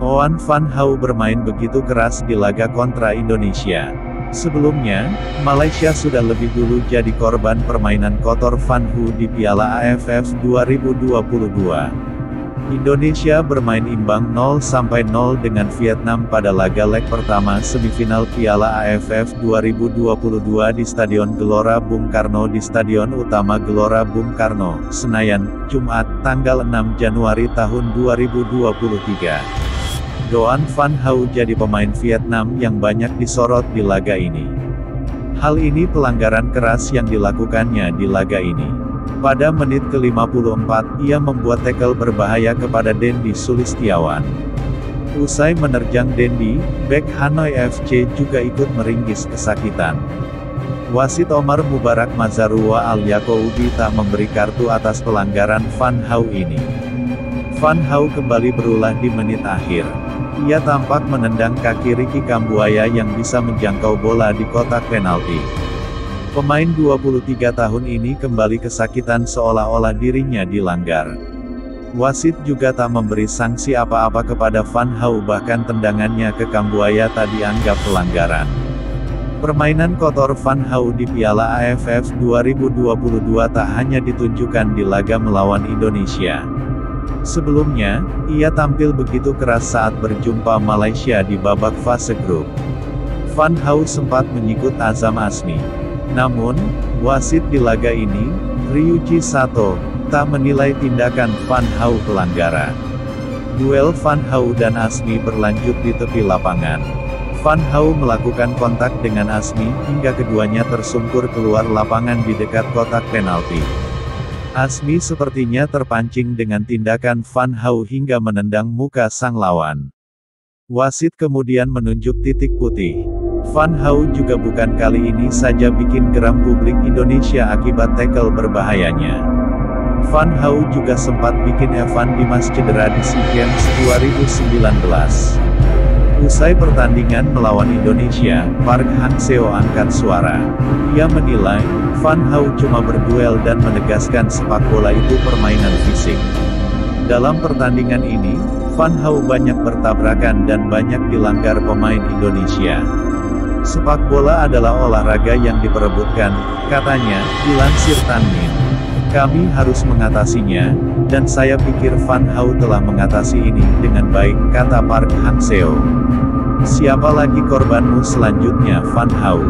Oan Van Hau bermain begitu keras di laga kontra Indonesia. Sebelumnya, Malaysia sudah lebih dulu jadi korban permainan kotor Van Hau di Piala AFF 2022. Indonesia bermain imbang 0-0 dengan Vietnam pada laga leg pertama semifinal Piala AFF 2022 di Stadion Gelora Bung Karno di Stadion Utama Gelora Bung Karno, Senayan, Jumat, tanggal 6 Januari tahun 2023. Doan Van Hau jadi pemain Vietnam yang banyak disorot di laga ini. Hal ini pelanggaran keras yang dilakukannya di laga ini. Pada menit ke-54, ia membuat tackle berbahaya kepada Dendi Sulistiawan. Usai menerjang Dendi, bek Hanoi FC juga ikut meringkis kesakitan. Wasit Omar Mubarak Mazarua Al-Yaqoubi tak memberi kartu atas pelanggaran Van Hau ini. Van Hau kembali berulah di menit akhir. Ia tampak menendang kaki Ricky Kambuaya yang bisa menjangkau bola di kotak penalti. Pemain 23 tahun ini kembali kesakitan seolah-olah dirinya dilanggar. Wasit juga tak memberi sanksi apa-apa kepada Van Hau, bahkan tendangannya ke Kambuaya tak dianggap pelanggaran. Permainan kotor Van Hau di Piala AFF 2022 tak hanya ditunjukkan di laga melawan Indonesia. Sebelumnya, ia tampil begitu keras saat berjumpa Malaysia di babak fase grup. Van Hau sempat menyikut Azam Azmi. Namun, wasit di laga ini, Ryuji Sato, tak menilai tindakan Van Hau pelanggaran. Duel Van Hau dan Azmi berlanjut di tepi lapangan. Van Hau melakukan kontak dengan Azmi hingga keduanya tersungkur keluar lapangan di dekat kotak penalti. Azmi sepertinya terpancing dengan tindakan Van Hau hingga menendang muka sang lawan. Wasit kemudian menunjuk titik putih. Van Hau juga bukan kali ini saja bikin geram publik Indonesia akibat tackle berbahayanya. Van Hau juga sempat bikin Evan Dimas cedera di SEA Games 2019. Usai pertandingan melawan Indonesia, Park Hang-seo angkat suara. Ia menilai, Van Hau cuma berduel dan menegaskan sepak bola itu permainan fisik. Dalam pertandingan ini, Van Hau banyak bertabrakan dan banyak dilanggar pemain Indonesia. Sepak bola adalah olahraga yang diperebutkan, katanya, dilansir Tanmin. Kami harus mengatasinya, dan saya pikir Van Hau telah mengatasi ini dengan baik, kata Park Hang-seo. Siapa lagi korbanmu selanjutnya, Van Hau?